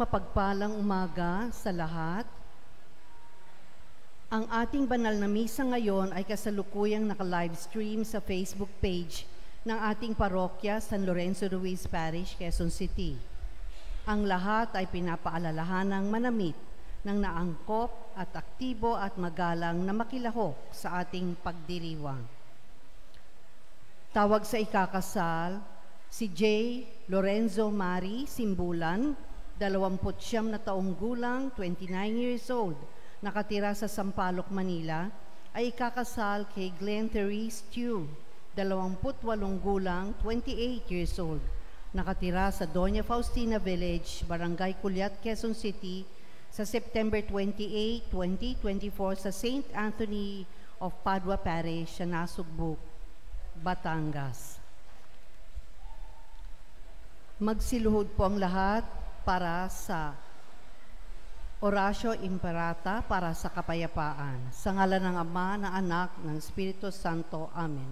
Mapagpalang umaga sa lahat. Ang ating banal na misa ngayon ay kasalukuyang naka-livestream sa Facebook page ng ating parokya San Lorenzo Ruiz Parish, Quezon City. Ang lahat ay pinapaalalahanang manamit ng naangkop at aktibo at magalang na makilahok sa ating pagdiriwang. Tawag sa ikakasal, si J. Lorenzo Mari Simbulan, 29 na taong gulang, 29 years old, nakatira sa Sampaloc, Manila, ay ikakasal kay Glenn Therese Tew, 28 gulang, 28 years old, nakatira sa Doña Faustina Village, Barangay Culiat, Quezon City, sa September 28, 2024 sa St. Anthony of Padua Parish, sa Nasugbu, Batangas. Magsiluhod po ang lahat para sa Oratio Imperata para sa kapayapaan. Sa ngalan ng Ama, ng Anak, ng Espiritu Santo. Amen.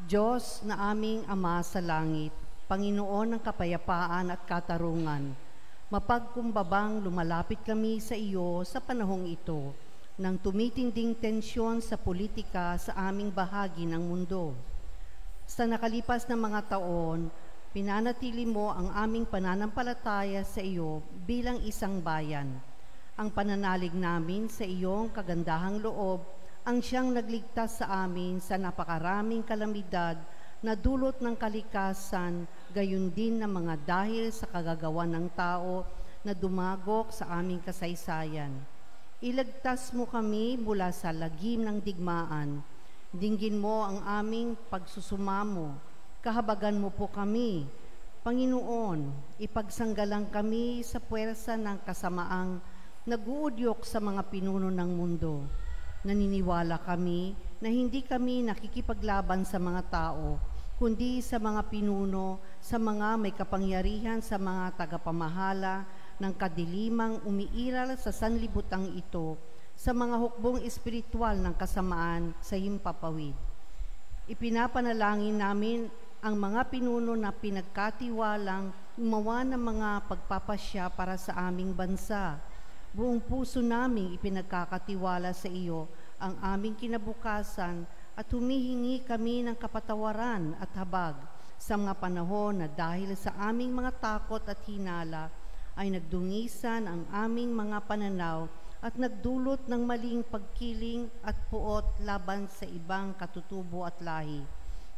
Diyos na aming Ama sa langit, Panginoon ng kapayapaan at katarungan, mapagkumbabang lumalapit kami sa iyo sa panahong ito ng tumitinding tensyon sa politika sa aming bahagi ng mundo. Sa nakalipas na mga taon, pinanatili mo ang aming pananampalataya sa iyo bilang isang bayan. Ang pananalig namin sa iyong kagandahang loob ang siyang nagligtas sa amin sa napakaraming kalamidad na dulot ng kalikasan, gayon din na mga dahil sa kagagawan ng tao na dumagok sa aming kasaysayan. Iligtas mo kami mula sa lagim ng digmaan. Dinggin mo ang aming pagsusumamo. Kahabagan mo po kami. Panginoon, ipagsanggalang kami sa puwersa ng kasamaang nag-uudyok sa mga pinuno ng mundo. Naniniwala kami na hindi kami nakikipaglaban sa mga tao, kundi sa mga pinuno, sa mga may kapangyarihan, sa mga tagapamahala ng kadilimang umiiral sa sanlibutang ito, sa mga hukbong espiritual ng kasamaan sa himpapawid. Ipinapanalangin namin ang mga pinuno na pinagkatiwalang gumawa ng mga pagpapasya para sa aming bansa. Buong puso naming ipinagkakatiwala sa iyo ang aming kinabukasan at humihingi kami ng kapatawaran at habag sa mga panahon na dahil sa aming mga takot at hinala ay nagdungisan ang aming mga pananaw at nagdulot ng maling pagkiling at puot laban sa ibang katutubo at lahi.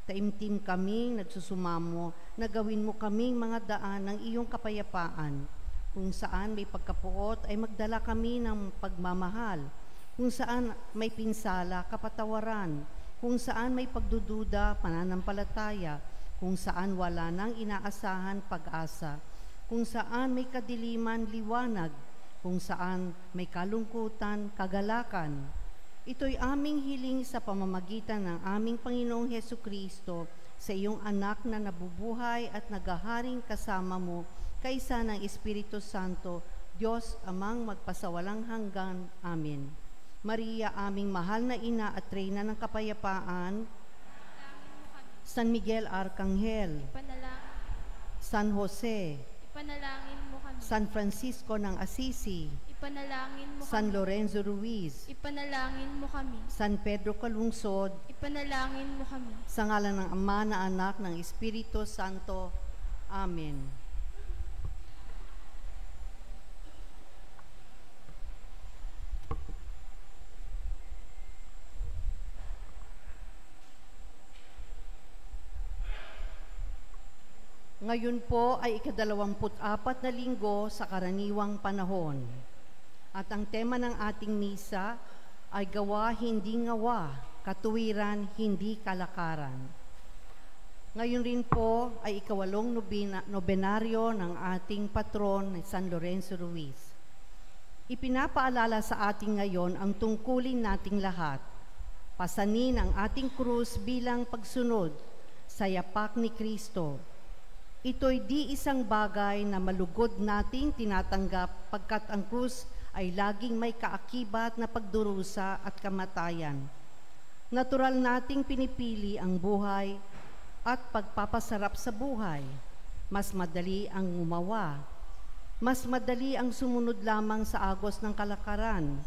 Taimtim kaming nagsusumamo na gawin mo kaming mga daan ng iyong kapayapaan. Kung saan may pagkapuot ay magdala kami ng pagmamahal. Kung saan may pinsala, kapatawaran. Kung saan may pagdududa, pananampalataya. Kung saan wala nang inaasahan, pag-asa. Kung saan may kadiliman, liwanag. Kung saan may kalungkutan, kagalakan. Ito'y aming hiling sa pamamagitan ng aming Panginoong Hesukristo sa iyong anak na nabubuhay at nagaharing kasama mo kaysa ng Espiritu Santo, Diyos amang magpasawalang hanggan. Amen. Maria, aming mahal na ina at reyna ng kapayapaan, San Miguel Arcangel, San Jose, ipanalangin mo kami. San Francisco ng Assisi, Ipanalangin mo San kami. Lorenzo Ruiz, Ipanalangin mo kami. San Pedro Calungsod, Ipanalangin mo kami. sa ngalan ng Ama, na Anak, ng Espiritu Santo. Amen. Ngayon po ay ika-24 na linggo sa karaniwang panahon. At ang tema ng ating misa ay gawa hindi ngawa, katuwiran hindi kalakaran. Ngayon rin po ay ika-8 nobenaryo ng ating patron, San Lorenzo Ruiz. Ipinapaalala sa ating ngayon ang tungkulin nating lahat. Pasanin ang ating krus bilang pagsunod sa yapak ni Kristo. Ito'y di isang bagay na malugod nating tinatanggap pagkat ang krus ay laging may kaakibat na pagdurusa at kamatayan. Natural nating pinipili ang buhay at pagpapasarap sa buhay. Mas madali ang gumawa. Mas madali ang sumunod lamang sa agos ng kalakaran.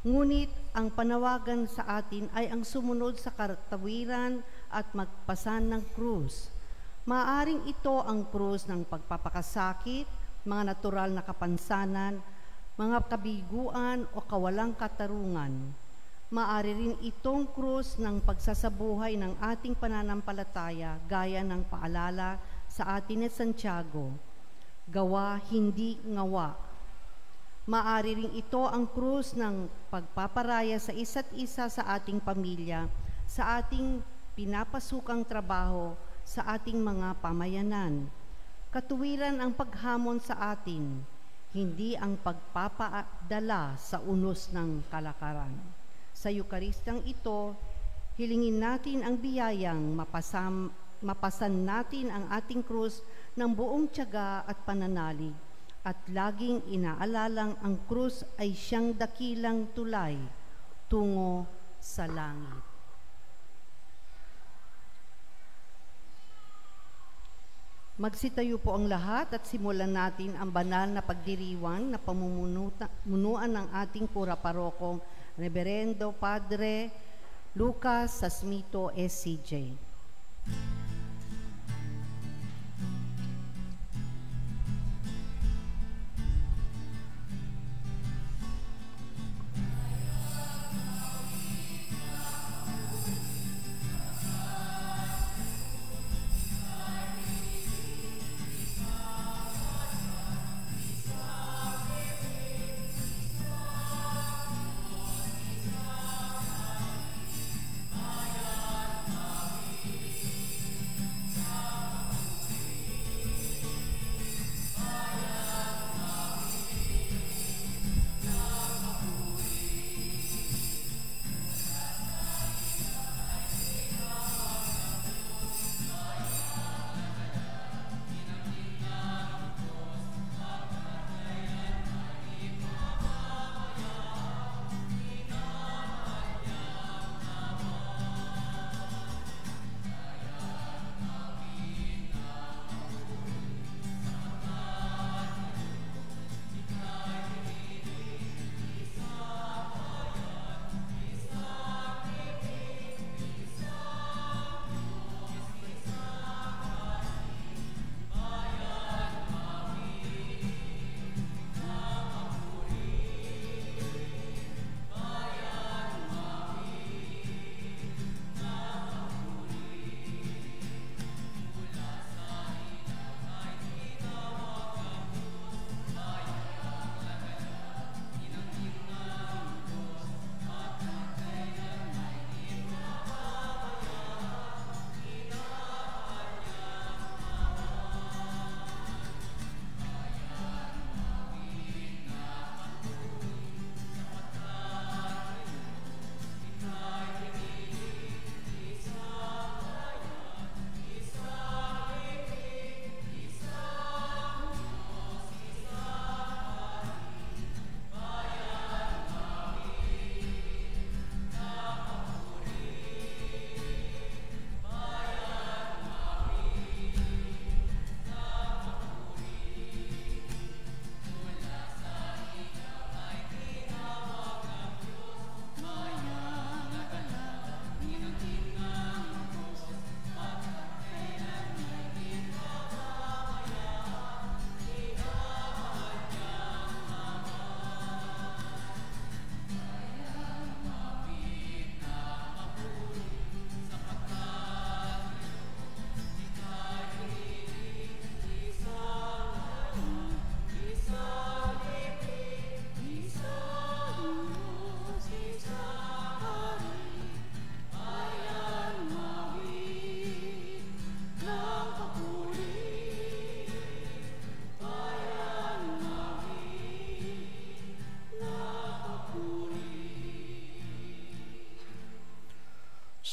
Ngunit ang panawagan sa atin ay ang sumunod sa katawiran at magpasan ng krus. Maaring ito ang krus ng pagpapakasakit, mga natural na kapansanan, mga kabiguan o kawalang katarungan. Maari rin itong krus ng pagsasabuhay ng ating pananampalataya gaya ng paalala sa atin ni Santiago, gawa, hindi ngawa. Maari rin ito ang krus ng pagpaparaya sa isa't isa sa ating pamilya, sa ating pinapasukang trabaho, sa ating mga pamayanan. Katuwiran ang paghamon sa atin, hindi ang pagpapadala sa unos ng kalakaran. Sa Eukaristiyang ito, hilingin natin ang biyayang mapasan natin ang ating krus ng buong tiyaga at pananalig, at laging inaalalang ang krus ay siyang dakilang tulay tungo sa langit. Magsitayo po ang lahat at simulan natin ang banal na pagdiriwang na pamumunuan ng ating pura parokong Reverendo Padre Lucas Sasmito SCJ.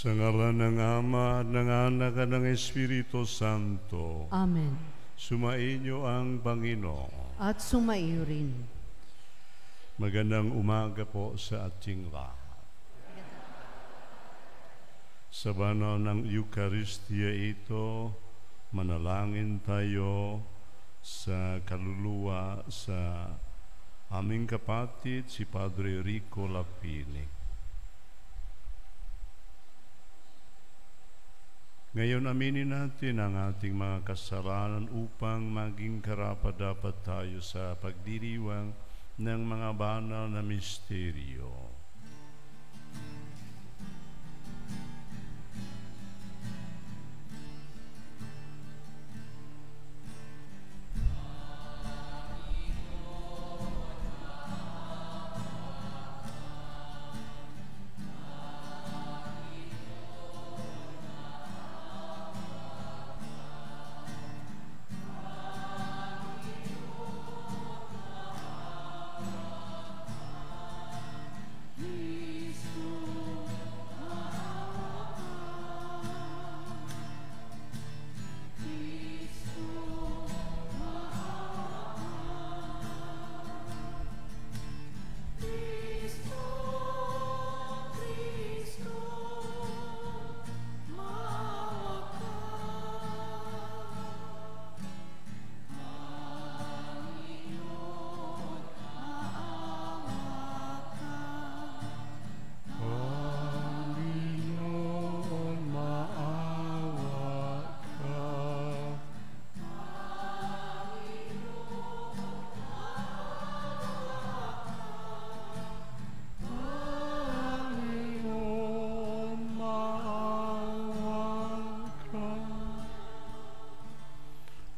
Sa ngalan ng Ama, ng Anak, at ng Espiritu Santo. Amen. Sumainyo ang Panginoon. At sumaiyo rin. Magandang umaga po sa ating lahat. Sa banal ng Eucharistia ito, manalangin tayo sa kaluluwa sa aming kapatid si Padre Rico Lapini. Ngayon aminin natin ang ating mga kasalanan upang maging karapat-dapat tayo sa pagdiriwang ng mga banal na misteryo.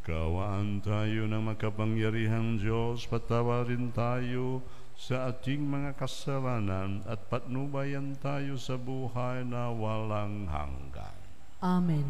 Kaawaan tayo ng makapangyarihang Diyos, patawarin tayo sa ating mga kasalanan at patnubayan tayo sa buhay na walang hanggan. Amen.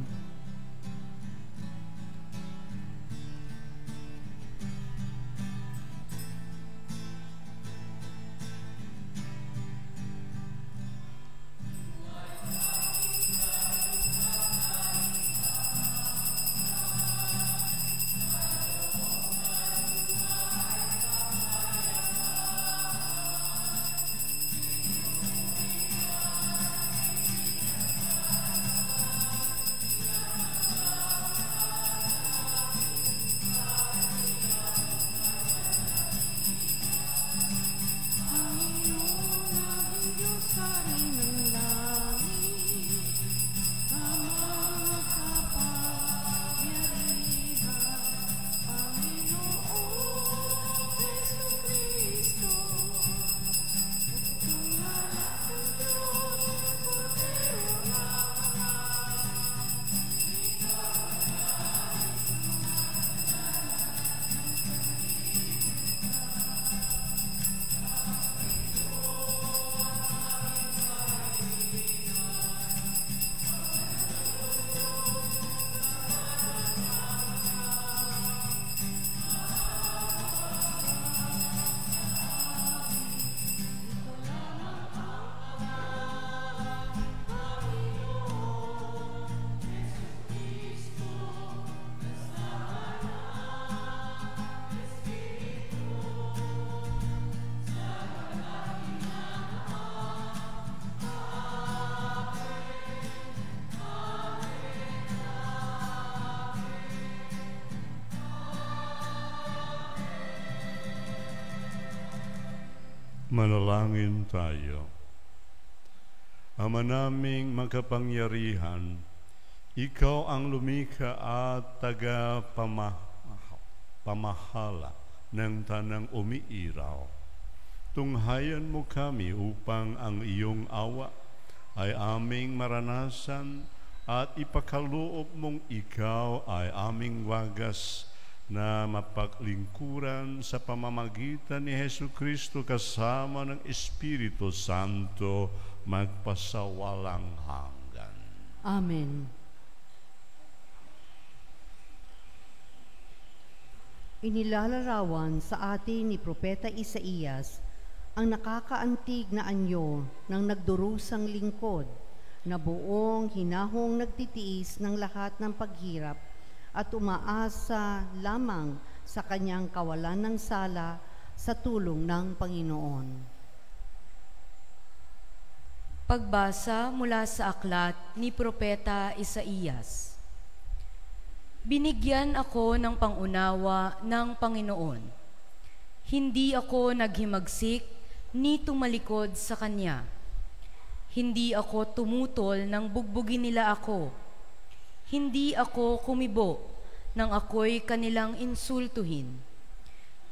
Manalangin tayo. Ama naming makapangyarihan, Ikaw ang lumikha at pamahala ng tanang umiiraw. Tunghayan mo kami upang ang iyong awa ay aming maranasan at ipakaloob mong ikaw ay aming wagas na mapaglingkuran sa pamamagitan ni Jesucristo kasama ng Espiritu Santo magpasawalang hanggan. Amen. Inilalarawan sa atin ni Propeta Isaías ang nakakaantig na anyo ng nagdurusang lingkod na buong hinahong nagtitiis ng lahat ng paghirap at umaasa lamang sa kanyang kawalan ng sala sa tulong ng Panginoon. Pagbasa mula sa aklat ni Propeta Isaías. Binigyan ako ng pangunawa ng Panginoon. Hindi ako naghimagsik ni tumalikod sa Kanya. Hindi ako tumutol nang bugbugin nila ako. Hindi ako kumibo nang ako'y kanilang insultuhin.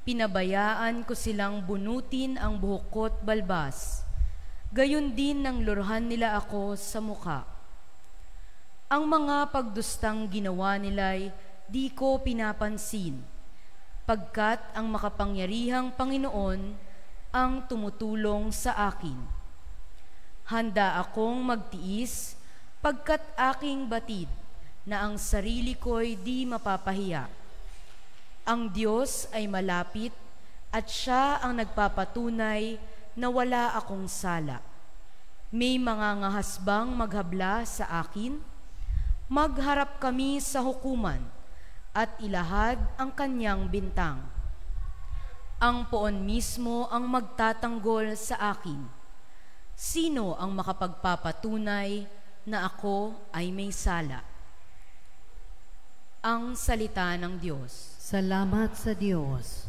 Pinabayaan ko silang bunutin ang buhok ko't balbas. Gayon din nang lurhan nila ako sa mukha. Ang mga pagdustang ginawa nila'y di ko pinapansin, pagkat ang makapangyarihang Panginoon ang tumutulong sa akin. Handa akong magtiis, pagkat aking batid na ang sarili ko'y di mapapahiya. Ang Diyos ay malapit at Siya ang nagpapatunay na wala akong sala. May mga ngahas bang maghabla sa akin? Magharap kami sa hukuman at ilahad ang kanyang bintang. Ang poon mismo ang magtatanggol sa akin. Sino ang makapagpapatunay na ako ay may sala? Ang salita ng Diyos. Salamat sa Diyos.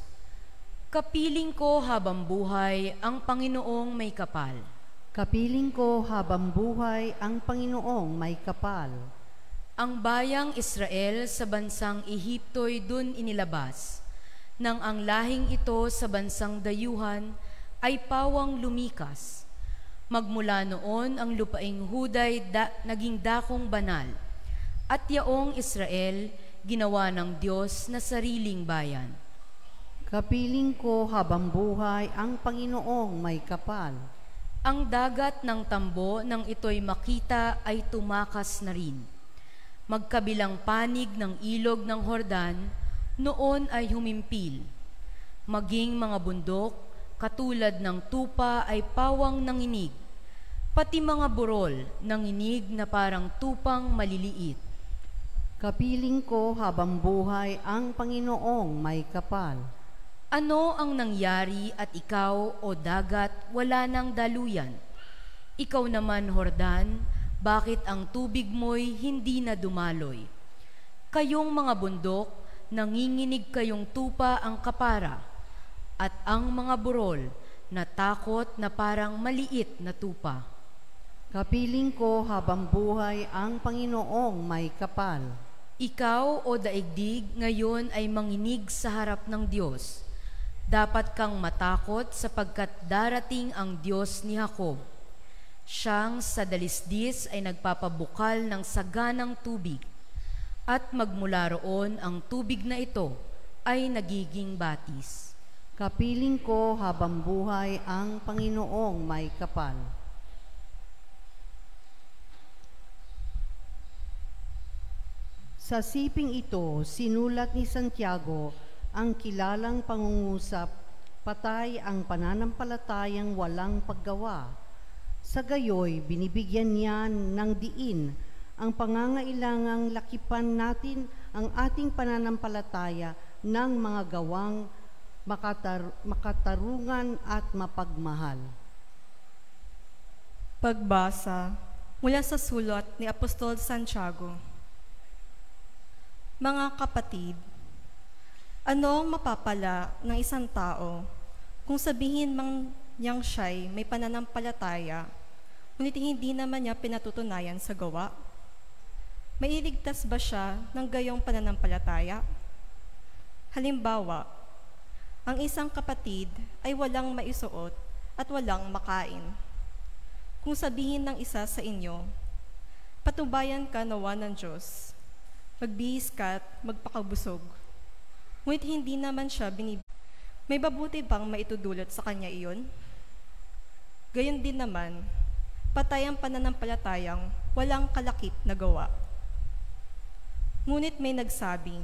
Kapiling ko habang buhay ang Panginoong may kapal. Kapiling ko habang buhay ang Panginoong may kapal. Ang bayang Israel sa bansang Ehipto'y dun inilabas, nang ang lahing ito sa bansang dayuhan ay pawang lumikas. Magmula noon ang lupaing Huday naging dakong banal, at yaong Israel ginawa ng Diyos na sariling bayan. Kapiling ko habang buhay ang Panginoong may kapal. Ang dagat ng tambo nang ito'y makita ay tumakas na rin. Magkabilang panig ng ilog ng Hordan, noon ay humimpil. Maging mga bundok, katulad ng tupa ay pawang nanginig, pati mga burol nanginig na parang tupang maliliit. Kapiling ko habang buhay ang Panginoong may kapal. Ano ang nangyari at ikaw, o dagat, wala nang daluyan? Ikaw naman, Hordan, bakit ang tubig mo'y hindi na dumaloy? Kayong mga bundok, nanginginig kayong tupa ang kapara, at ang mga burol, natakot na parang maliit na tupa. Kapiling ko habang buhay ang Panginoong may kapal. Ikaw, o daigdig, ngayon ay manginig sa harap ng Diyos. Dapat kang matakot sapagkat darating ang Diyos ni Jacob. Siyang sa dalisdis ay nagpapabukal ng saganang tubig, at magmula roon ang tubig na ito ay nagiging batis. Kapiling ko habang buhay ang Panginoong may kapal. Sa siping ito, sinulat ni Santiago ang kilalang pangungusap, patay ang pananampalatayang walang paggawa. Sa gayoy, binibigyan niya ng diin ang pangangailangang lakipan natin ang ating pananampalataya ng mga gawang makatarungan at mapagmahal. Pagbasa mula sa sulat ni Apostol Santiago. Mga kapatid, ano ang mapapala ng isang tao kung sabihin mang niyang siya'y may pananampalataya, ngunit hindi naman niya pinatutunayan sa gawa? Mailigtas ba siya ng gayong pananampalataya? Halimbawa, ang isang kapatid ay walang maisuot at walang makain. Kung sabihin ng isa sa inyo, patnubayan ka nawa ng Diyos, magbihis ka at magpakabusog, ngunit hindi naman siya may mabuti bang maitudulot sa kanya iyon? Gayon din naman, patay ang pananampalatayang walang kalakip na gawa. Ngunit may nagsabi,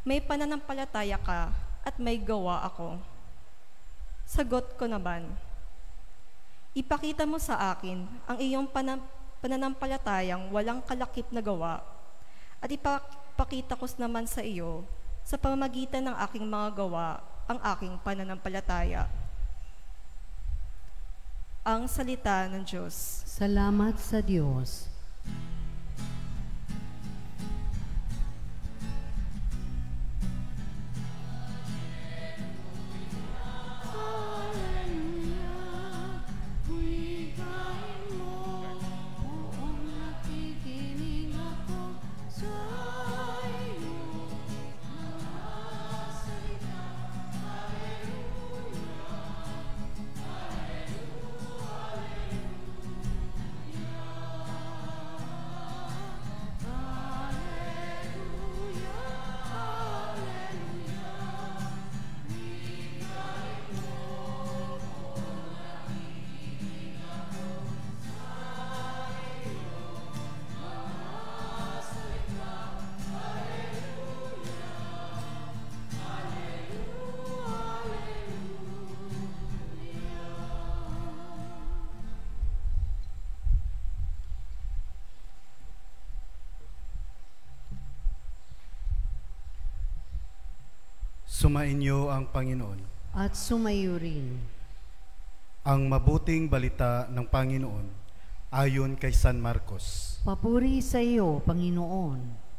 may pananampalataya ka at may gawa ako. Sagot ko naman, ipakita mo sa akin ang iyong pananampalatayang walang kalakip na gawa at ipakita ko naman sa iyo sa pamamagitan ng aking mga gawa ang aking pananampalataya. Ang salita ng Diyos. Salamat sa Diyos. Sumainyo ang Panginoon. At sumayo rin. Ang mabuting balita ng Panginoon ayon kay San Marcos. Papuri sa iyo, Panginoon.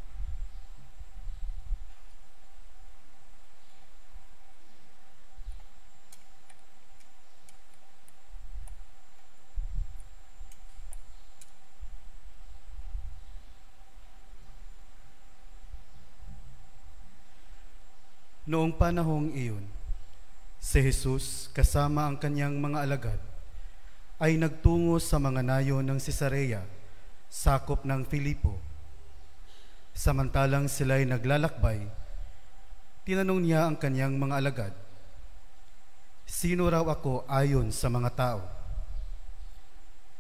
Noong panahong iyon, si Jesus kasama ang kanyang mga alagad ay nagtungo sa mga nayon ng Cesarea, sakop ng Filipo. Samantalang sila'y naglalakbay, tinanong niya ang kanyang mga alagad, "Sino raw ako ayon sa mga tao?"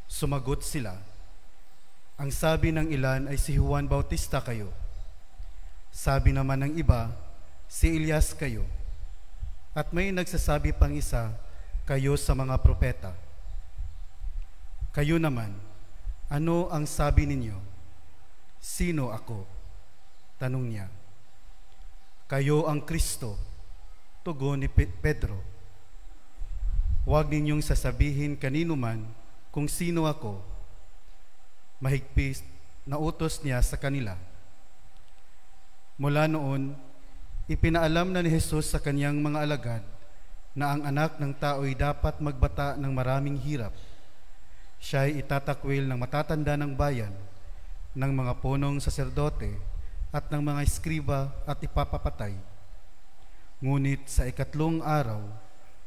Sumagot sila, "Ang sabi ng ilan ay si Juan Bautista kayo. Sabi naman ng iba, si Elias kayo. At may nagsasabi pang isa, kayo sa mga propeta. Kayo naman, ano ang sabi ninyo? Sino ako?" Tanong niya. "Kayo ang Kristo," tugon ni Pedro. "Huwag ninyong sasabihin kanino man kung sino ako." Mahigpit na utos niya sa kanila. Mula noon, ipinaalam na ni Jesus sa kanyang mga alagad na ang anak ng tao'y dapat magbata ng maraming hirap. Siya'y itatakwil ng matatanda ng bayan, ng mga punong saserdote at ng mga eskriba at ipapapatay. Ngunit sa ikatlong araw,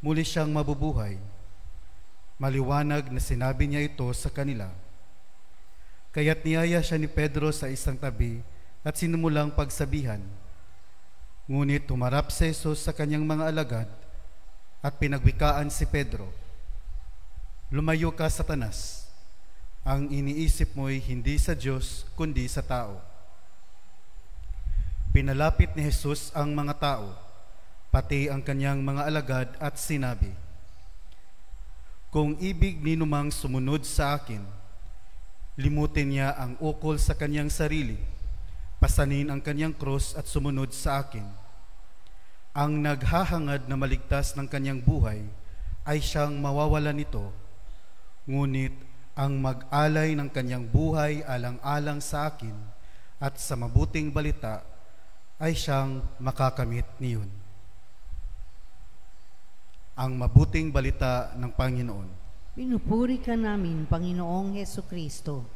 muli siyang mabubuhay. Maliwanag na sinabi niya ito sa kanila. Kaya't niyaya siya ni Pedro sa isang tabi at sinimulang pagsabihan. Ngunit humarap si Jesus sa kanyang mga alagad at pinagwikaan si Pedro. "Lumayo ka, Satanas. Ang iniisip mo'y hindi sa Diyos kundi sa tao." Pinalapit ni Jesus ang mga tao, pati ang kanyang mga alagad at sinabi, "Kung ibig ninumang sumunod sa akin, limutin niya ang ukol sa kanyang sarili, pasanin ang kanyang krus at sumunod sa akin. Ang naghahangad na maligtas ng kanyang buhay ay siyang mawawalan nito, ngunit ang mag-alay ng kanyang buhay alang-alang sa akin at sa mabuting balita ay siyang makakamit niyon." Ang mabuting balita ng Panginoon. Pinupuri ka namin, Panginoong Hesukristo.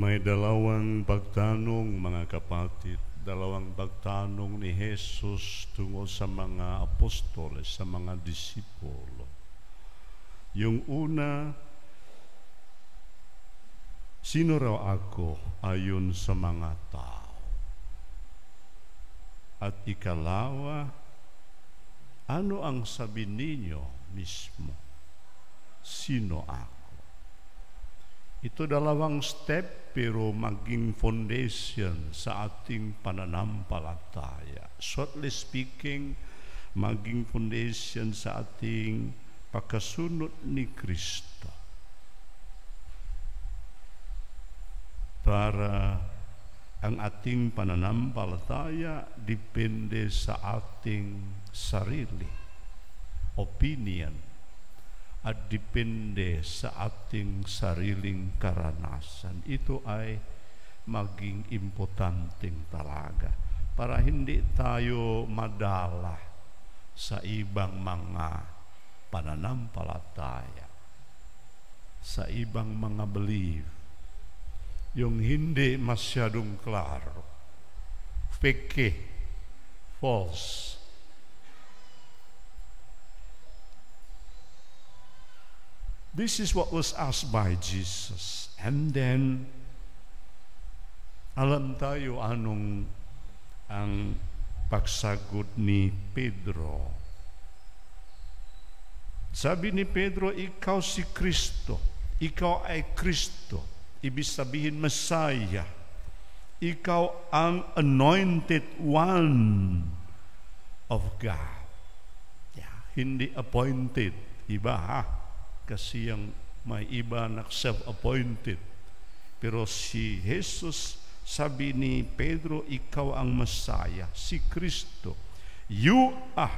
May dalawang pagtanong, mga kapatid, dalawang pagtanong ni Jesus tungkol sa mga apostoles, sa mga disipulo. Yung una, sino raw ako ayon sa mga tao? At ikalawa, ano ang sabi ninyo mismo? Sino ako? Ito dalawang step pero maging foundation sa ating pananampalataya. Shortly speaking, maging foundation sa ating pagkasunod ni Kristo. Para ang ating pananampalataya depende sa ating sarili, opinion, at depende sa ating sariling karanasan. Ito ay maging importanteng talaga para hindi tayo madala sa ibang mga pananampalataya, sa ibang mga belief, yung hindi masyadong klaro, fake, false. This is what was asked by Jesus. And then, alam tayo anong ang pagsagot ni Pedro. Sabi ni Pedro, ikaw si Kristo. Ikaw ay Kristo. Ibig sabihin, Messiah. Ikaw ang anointed one of God. Yeah, hindi appointed. Iba ha? Kasi yung may iba na self-appointed. Pero si Jesus, sabi ni Pedro, ikaw ang Messiah, si Kristo. You are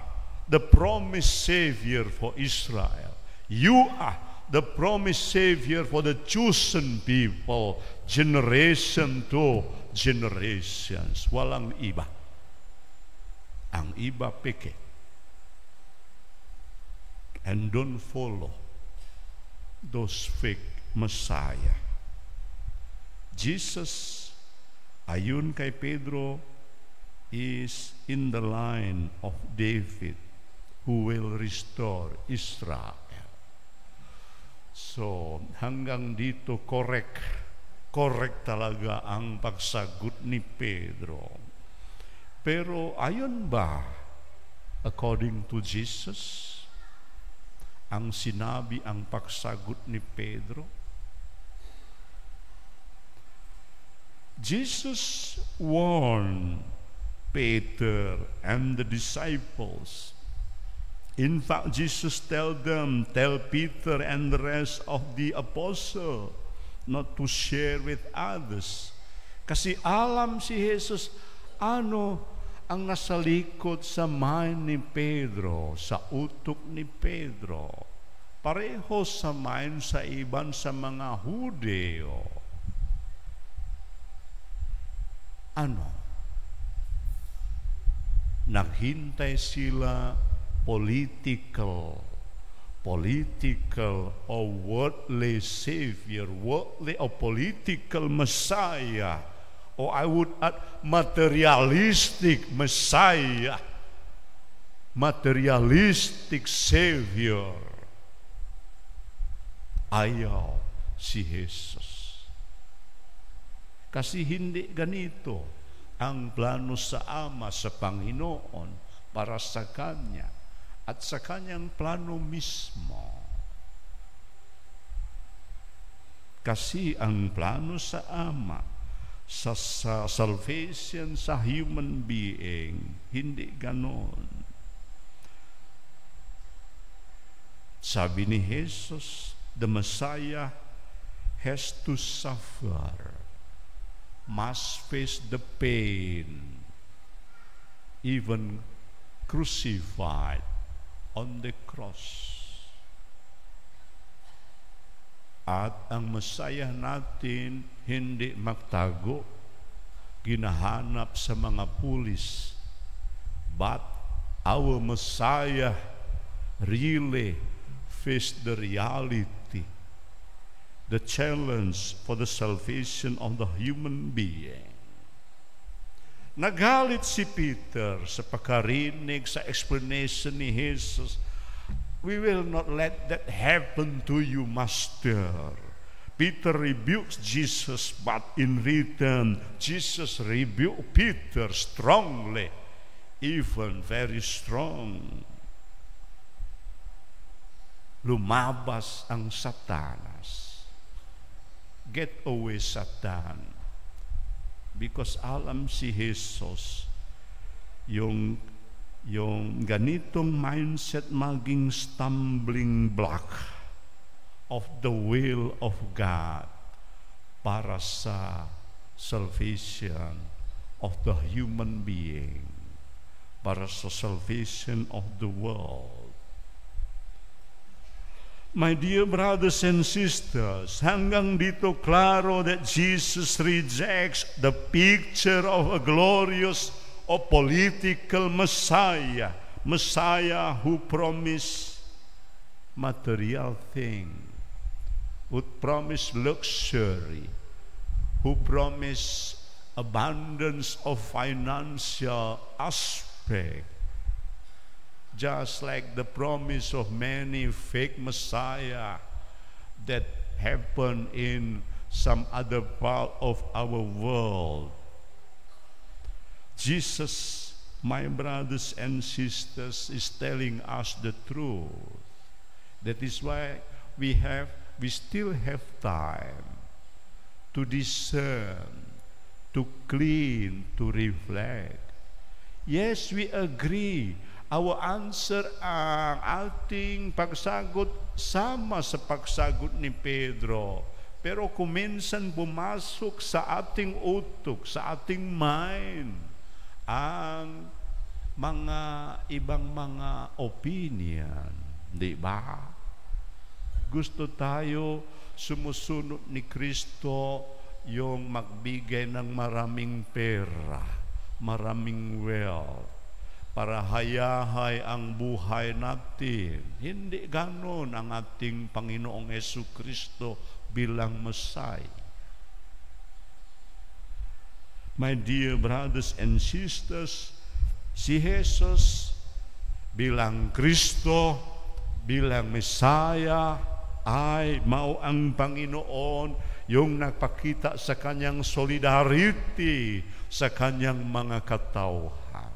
the promised Savior for Israel. You are the promised Savior for the chosen people, generation to generations. Walang iba. Ang iba peke. And don't follow those fake Messiah. Jesus, ayon kay Pedro, is in the line of David who will restore Israel. So, hanggang dito correct talaga ang pagsagot ni Pedro. Pero ayon ba, according to Jesus, ang sinabi ang pagsagot ni Pedro? Jesus warned Peter and the disciples. In fact, Jesus tell Peter and the rest of the apostle not to share with others. Kasi alam si Jesus ano ang nasa likod sa mind ni Pedro, sa utok ni Pedro. Pareho sa mind sa iban sa mga Hudyo. Ano? Naghintay sila political or worldly Savior, worldly or political Messiah, or I would add materialistic Messiah, materialistic Savior. Ayaw si Jesus. Kasi hindi ganito ang plano sa Ama, sa Panginoon, para sa Kanya at sa Kanyang plano mismo. Kasi ang plano sa Ama, sa salvation sa human being, hindi ganon. Sabi ni Jesus, the Messiah has to suffer, must face the pain, even crucified on the cross. At ang Messiah natin hindi magtago, ginahanap sa mga pulis. But our Messiah really faced the reality, the challenge for the salvation of the human being. Nagalit si Peter sa pagkarinig sa explanation ni Jesus. We will not let that happen to you, Master. Peter rebukes Jesus, but in return, Jesus rebuked Peter strongly, even very strong. Lumabas ang Satanas. Get away, Satan. Because alam si Jesus, yung ganitong mindset maging stumbling block of the will of God para sa salvation of the human being, para sa salvation of the world. My dear brothers and sisters, hanggang dito klaro that Jesus rejects the picture of a glorious or political Messiah, Messiah who promised material thing, who promised luxury, who promised abundance of financial aspect, just like the promise of many fake Messiah that happen in some other part of our world. Jesus, my brothers and sisters, is telling us the truth. That is why we still have time to discern, to clean, to reflect. Yes, we agree. Our answer, ang ating pagsagot, sama sa pagsagot ni Pedro. Pero kung minsan bumasok sa ating utok, sa ating mind, ang mga ibang mga opinion, di ba? Gusto tayo sumusunod ni Kristo, yung magbigay ng maraming pera, maraming wealth, para hayahay ang buhay natin. Hindi ganon ang ating Panginoong Jesucristo bilang Messiah. My dear brothers and sisters, si Jesus bilang Kristo, bilang Messiah, ay mao ang Panginoon yung nagpakita sa kanyang solidarity sa kanyang mga katauhan.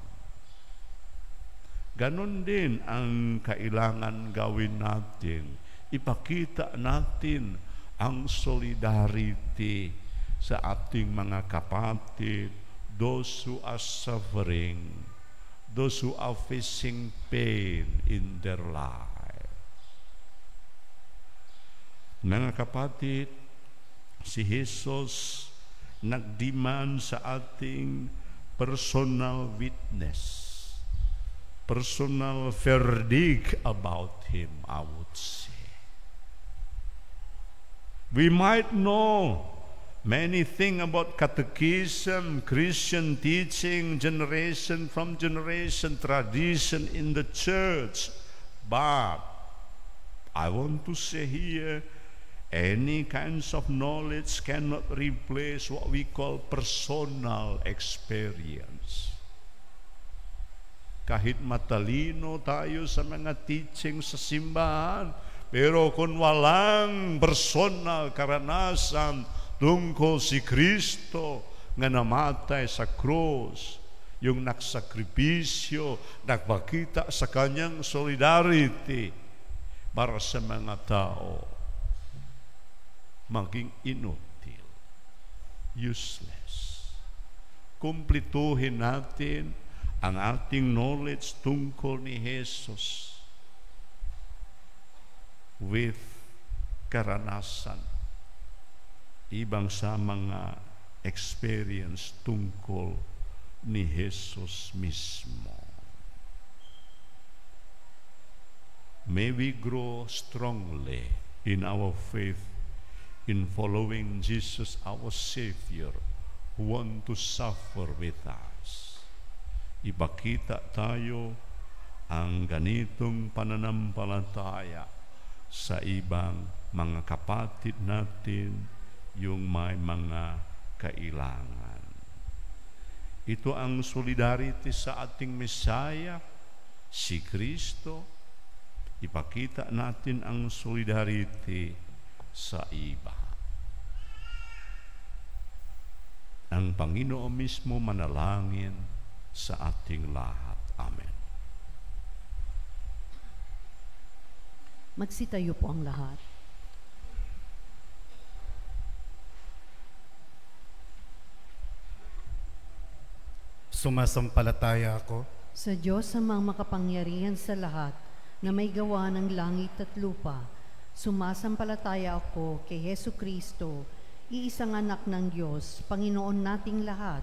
Ganon din ang kailangan gawin natin. Ipakita natin ang solidarity sa ating mga kapatid, those who are suffering, those who are facing pain in their life. Mga kapatid, si Jesus nagdemand sa ating personal witness, personal verdict about Him, I would say. We might know many things about catechism, Christian teaching, generation from generation, tradition in the church. But I want to say here, any kinds of knowledge cannot replace what we call personal experience. Kahit matalino tayo sa mga teaching sa simbahan, pero kung walang personal karanasan tungkol si Kristo nga namatay sa krus, yung nagsakripisyo, nagpakita sa kanyang solidarity para sa mga tao, maging inutil, useless. Kumplituhin natin ang ating knowledge tungkol ni Jesus with karanasan, ibang sa mga experience tungkol ni Jesus mismo. May we grow strongly in our faith in following Jesus, our Savior, who want to suffer with us. Ipakita tayo ang ganitong pananampalataya sa ibang mga kapatid natin, yung may mga kailangan. Ito ang solidarity sa ating Messiah, si Kristo. Ipakita natin ang solidarity sa iba. Ang Panginoon mismo manalangin sa ating lahat. Amen. Magsitayo po ang lahat. Sumasampalataya ako Sa Diyos amang makapangyarihan sa lahat, na may gawa ng langit at lupa, sumasampalataya ako kay Hesu Kristo, iisang anak ng Diyos, Panginoon nating lahat.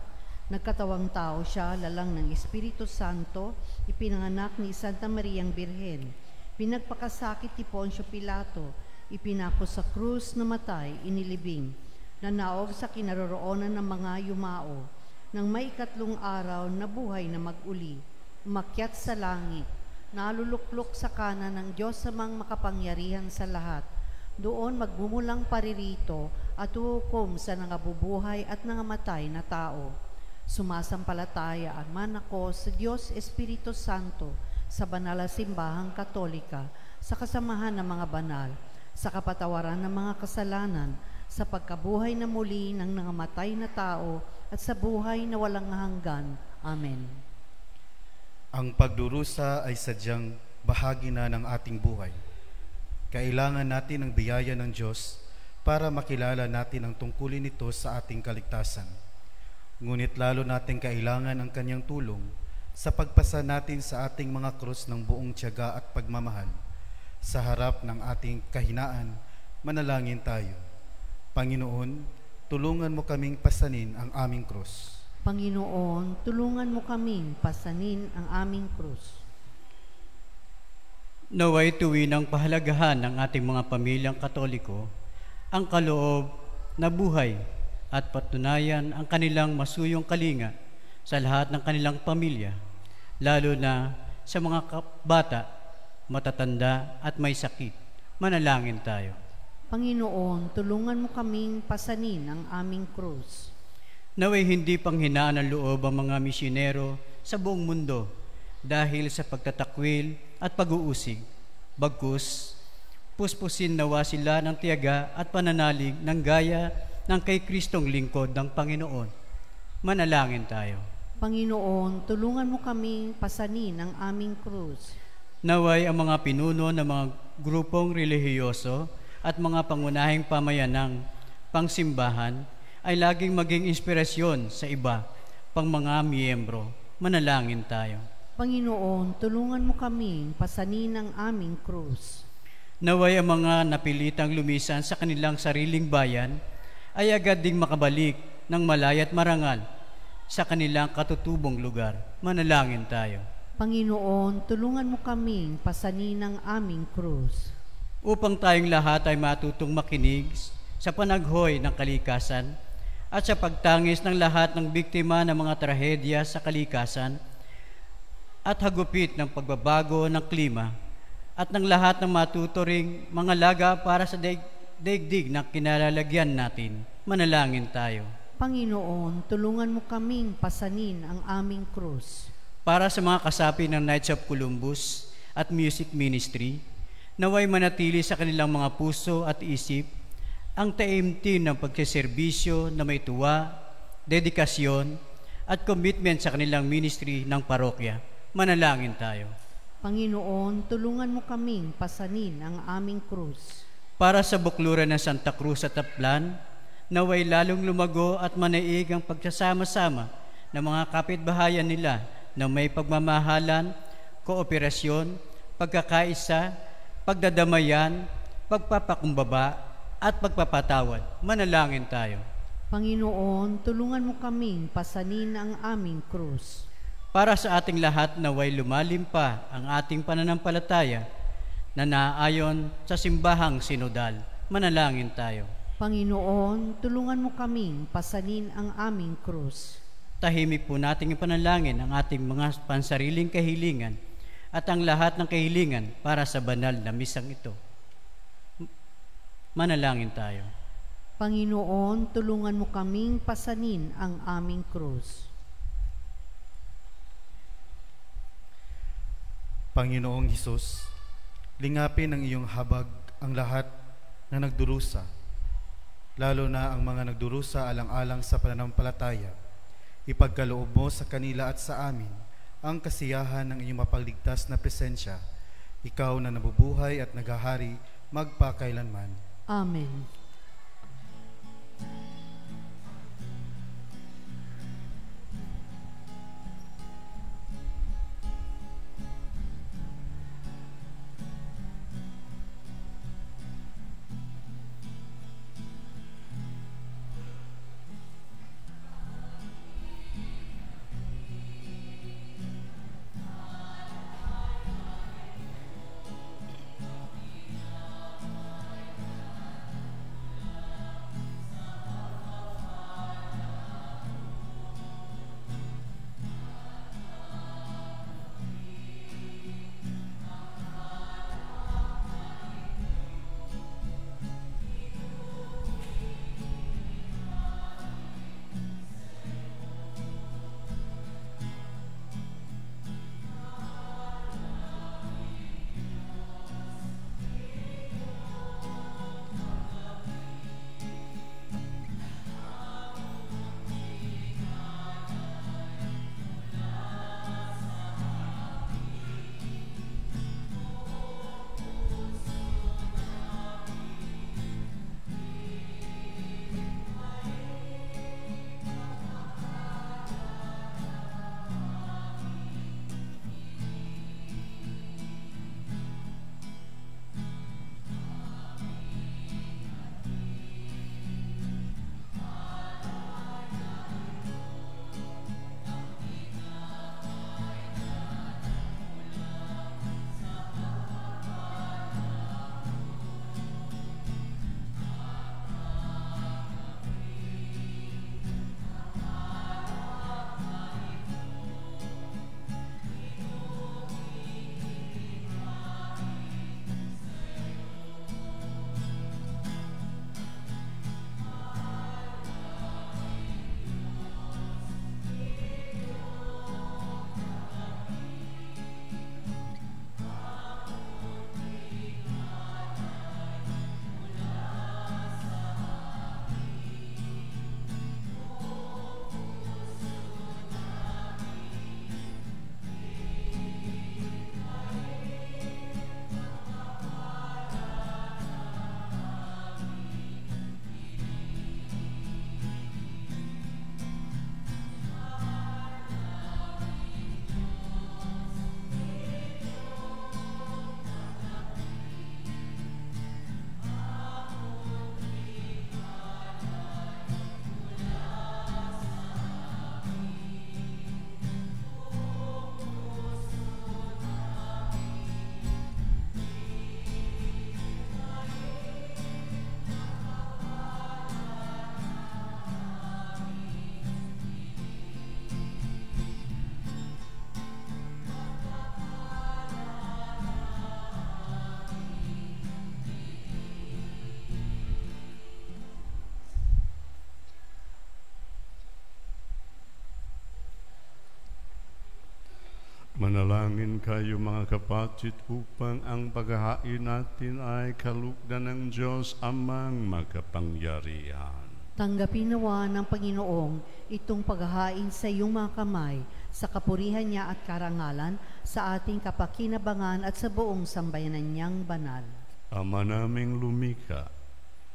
Nagkatawang tao siya, lalang ng Espiritu Santo, ipinanganak ni Santa Mariang Birhen. Pinagpakasakit ni Poncio Pilato, ipinako sa krus, namatay, inilibing, nanaog sa kinaroroonan ng mga yumao. Nang may 3 araw, nabuhay na mag-uli, umakyat sa langit, naluluklok sa kanan ng Diyos amang makapangyarihan sa lahat. Doon magmumulang paririto at hukom sa nangabubuhay at nangamatay na tao. Sumasampalataya ang manako sa Diyos Espiritu Santo, sa banal na simbahang Katolika, sa kasamahan ng mga banal, sa kapatawaran ng mga kasalanan, sa pagkabuhay na muli ng nangamatay na tao, at sa buhay na walang hanggan. Amen. ang pagdurusa ay sadyang bahagi na ng ating buhay. Kailangan natin ang biyaya ng Diyos para makilala natin ang tungkulin nito sa ating kaligtasan. ngunit lalo nating kailangan ang kanyang tulong sa pagpasa natin sa ating mga krus ng buong tiyaga at pagmamahal. Sa harap ng ating kahinaan, manalangin tayo. Panginoon, tulungan mo kaming pasanin ang aming krus. Panginoon, tulungan mo kaming pasanin ang aming krus. Naway tuwi ng pahalagahan ng ating mga pamilyang Katoliko ang kaloob na buhay at patunayan ang kanilang masuyong kalinga sa lahat ng kanilang pamilya, lalo na sa mga bata, matatanda at may sakit. Manalangin tayo. Panginoon, tulungan mo kaming pasanin ang aming krus. Naway hindi panghinaan ng loob ang mga misyonero sa buong mundo dahil sa pagtatakwil at pag-uusig. Bagkus, puspusin nawa sila ng tiyaga at pananalig ng gaya ng kay Kristong lingkod ng Panginoon. Manalangin tayo. Panginoon, tulungan mo kaming pasanin ang aming krus. Naway ang mga pinuno ng mga grupong relihiyoso at mga pangunahing pamayanang pangsimbahan ay laging maging inspirasyon sa iba pang mga miyembro. Manalangin tayo. Panginoon, tulungan mo kaming pasanin ang aming krus. Naway ang mga napilitang lumisan sa kanilang sariling bayan ay agad ding makabalik ng malaya at marangal sa kanilang katutubong lugar. Manalangin tayo. Panginoon, tulungan mo kaming pasanin ang aming krus. Upang tayong lahat ay matutong makinig sa panaghoy ng kalikasan at sa pagtangis ng lahat ng biktima ng mga trahedya sa kalikasan at hagupit ng pagbabago ng klima at ng lahat ng matuturing mga laga para sa daigdig na kinalalagyan natin. Manalangin tayo. Panginoon, tulungan mo kaming pasanin ang aming krus. Para sa mga kasapi ng Knights of Columbus at Music Ministry, naway manatili sa kanilang mga puso at isip ang taimtim ng pagsiserbisyo na may tuwa, dedikasyon at commitment sa kanilang ministry ng parokya. Manalangin tayo. Panginoon, tulungan mo kaming pasanin ang aming krus. Para sa bukluran ng Santa Cruz at Taplan, naway lalong lumago at manaig ang pagsasama-sama ng mga kapitbahayan nila na may pagmamahalan, kooperasyon, pagkakaisa, pagdadamayan, pagpapakumbaba, at pagpapatawad. Manalangin tayo. Panginoon, tulungan mo kaming pasanin ang aming krus. Para sa ating lahat naway lumalim pa ang ating pananampalataya na naayon sa simbahang sinodal. Manalangin tayo. Panginoon, tulungan mo kaming pasanin ang aming krus. Tahimik po nating ipanalangin ang ating mga pansariling kahilingan at ang lahat ng kahilingan para sa banal na misang ito. Manalangin tayo. Panginoon, tulungan mo kaming pasanin ang aming krus. Panginoong Hesus, lingapin ng iyong habag ang lahat na nagdurusa, lalo na ang mga nagdurusa alang-alang sa pananampalataya. Ipagkaloob mo sa kanila at sa amin ang kasiyahan ng iyong mapagligtas na presensya, ikaw na nabubuhay at naghahari magpakailanman. Amen. Manalangin kayo mga kapatid upang ang paghahain natin ay kalugdan ng Diyos amang makapangyarihan. Tanggapin nawa ng Panginoong itong paghahain sa iyong mga kamay sa kapurihan niya at karangalan sa ating kapakinabangan at sa buong sambayanan niyang banal. Ama naming lumika,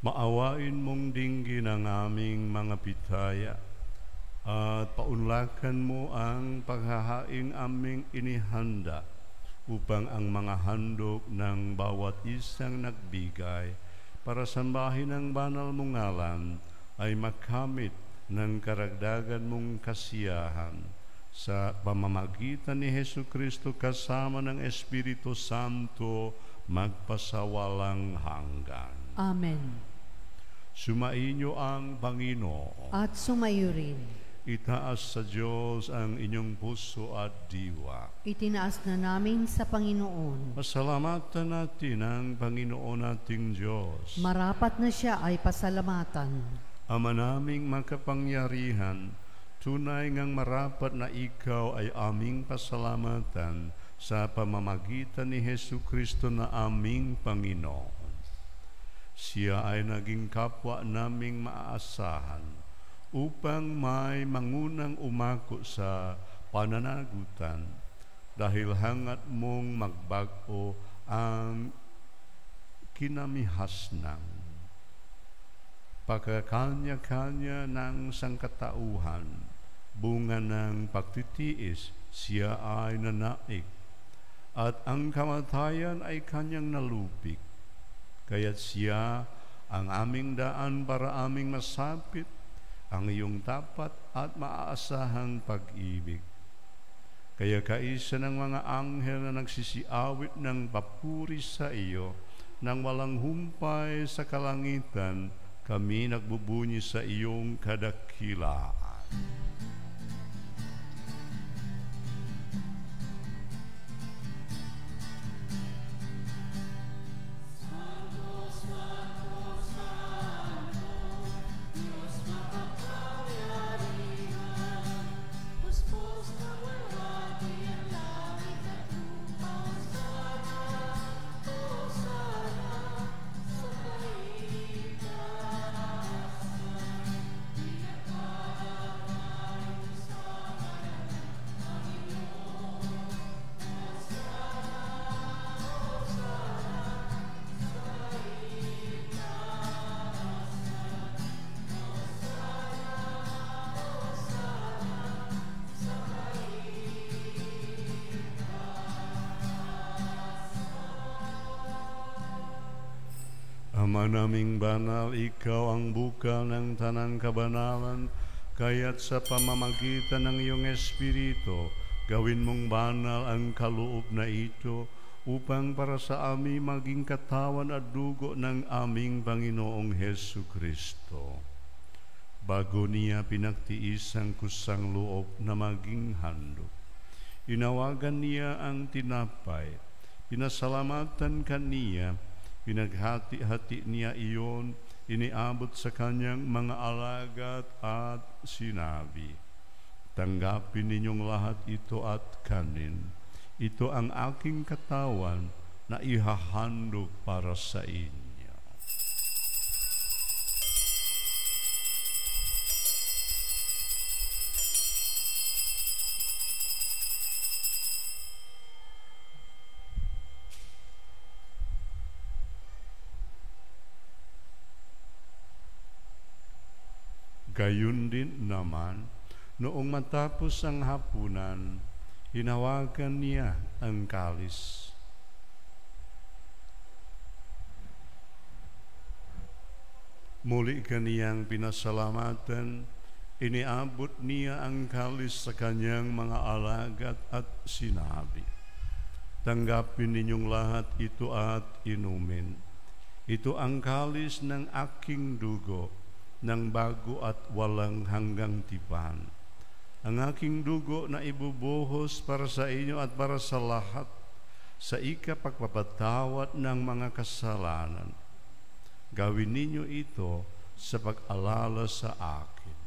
maawain mong dinggin ang aming mga pitaya at paunlakan mo ang paghahaing aming inihanda upang ang mga handog ng bawat isang nagbigay para sambahin ang banal mong ngalan ay makamit ng karagdagan mong kasiyahan sa pamamagitan ni Hesukristo kasama ng Espiritu Santo magpasawalang hanggan. Amen. Sumainyo ang Panginoon. At sumayo rin. Itaas sa Diyos ang inyong puso at diwa. Itinaas na namin sa Panginoon. Pasalamatan natin ang Panginoon nating Diyos. Marapat na siya ay pasalamatan. Ama naming makapangyarihan, tunay ngang marapat na ikaw ay aming pasalamatan sa pamamagitan ni Hesukristo na aming Panginoon. Siya ay naging kapwa naming maaasahan upang may mangunang umako sa pananagutan dahil hangat mong magbago ang kinamihasnang pagkakanya-kanya ng sangkatauhan, bunga ng pagtitiis, siya ay nanaig, at ang kamatayan ay kanyang nalupig. Kaya't siya ang aming daan para aming masapit ang iyong tapat at maaasahang pag-ibig. Kaya kaisa ng mga anghel na nagsisiawit ng papuri sa iyo, nang walang humpay sa kalangitan, kami nagbubunyi sa iyong kadakilaan. Ama naming banal, ikaw ang bukal ng tanang kabanalan, kaya't sa pamamagitan ng iyong Espiritu, gawin mong banal ang kaloob na ito, upang para sa amin maging katawan at dugo ng aming Panginoong Hesukristo. Bago niya pinagtiis ang kusang loob na maging handog, inawagan niya ang tinapay, pinasalamatan kaniya, pinaghati-hati niya iyon, iniabot sa kanyang mga alagad at sinabi, "Tanggapin ninyong lahat ito at kanin. Ito ang aking katawan na ihahandog para sa inyo." Gayun din naman, noong matapos ang hapunan, hinawagan niya ang kalis. Muli kaniyang pinasalamatan, iniabot niya ang kalis sa kanyang mga alagad at sinabi, "Tanggapin ninyong lahat ito at inumin. Ito ang kalis ng aking dugo, ng bago at walang hanggang tipan. Ang aking dugo na ibubuhos para sa inyo at para sa lahat sa ikapagpapatawad ng mga kasalanan. Gawin ninyo ito sa pag-alala sa akin."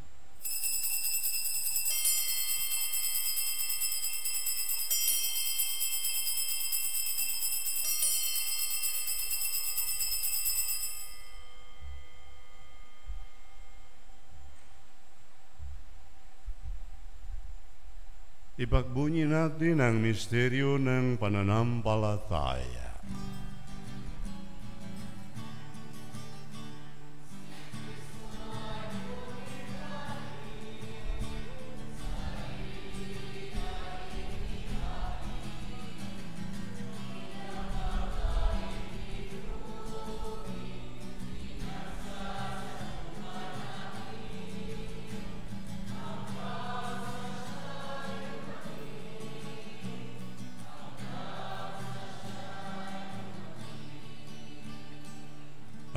Ipagbunyi natin ang misteryo ng pananampalataya.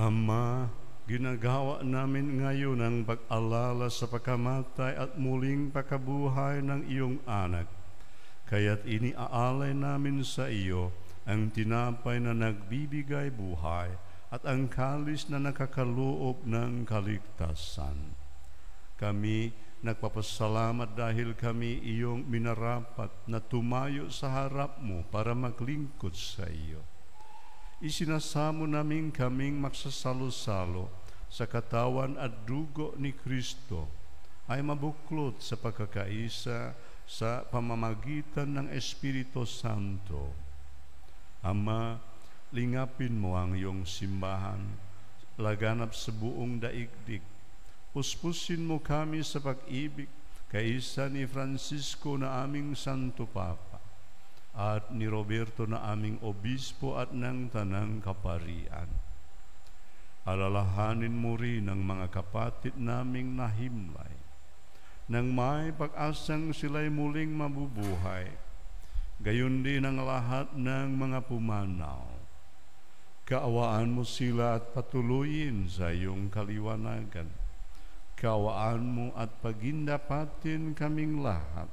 Ama, ginagawa namin ngayon ang pag-alala sa pagkamatay at muling pagkabuhay ng iyong anak. Kaya't iniaalay namin sa iyo ang tinapay na nagbibigay buhay at ang kalis na nakakaloob ng kaligtasan. Kami nagpapasalamat dahil kami iyong minarapat na tumayo sa harap mo para maglingkod sa iyo. Isinasamo namin kaming magsasalo-salo sa katawan at dugo ni Kristo ay mabuklod sa pagkakaisa sa pamamagitan ng Espiritu Santo. Ama, lingapin mo ang iyong simbahan, laganap sa buong daigdig. Puspusin mo kami sa pag-ibig kaisa ni Francisco na aming Santo Papa at ni Roberto na aming obispo at ng tanang kaparian. Alalahanin mo rin ang mga kapatid naming nahimlay, nang may pag-asang sila'y muling mabubuhay, gayon din ang lahat ng mga pumanaw. Kaawaan mo sila at patuloyin sa iyong kaliwanagan. Kaawaan mo at pagindapatin kaming lahat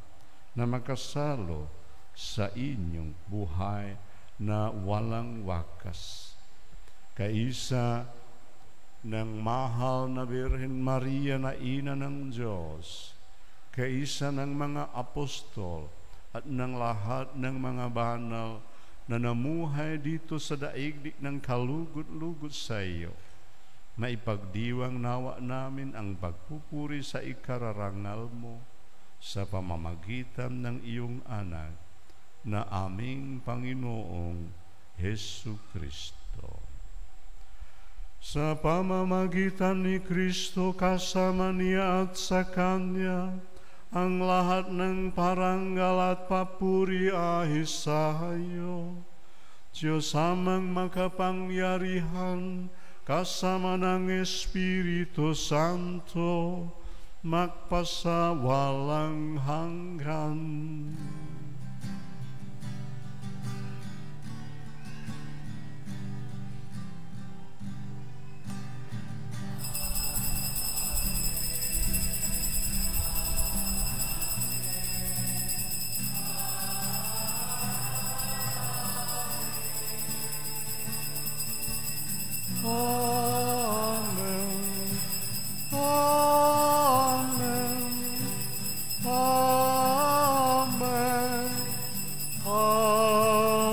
na makasalo sa inyong buhay na walang wakas. Kaisa ng mahal na Birhen Maria na Ina ng Diyos, kaisa ng mga apostol at ng lahat ng mga banal na namuhay dito sa daigdig ng kalugod-lugod sa iyo, maipagdiwang nawa namin ang pagpupuri sa ikararangal mo sa pamamagitan ng iyong anak na aming Panginoong Hesu Kristo. Sa pamamagitan ni Kristo, kasama niya at sa Kanya, ang lahat ng parangal at papuri ay sa iyo. Diyos amang makapangyarihan, kasama ng Espiritu Santo, magpasawalang hanggan. Amen. Amen. Amen. Amen.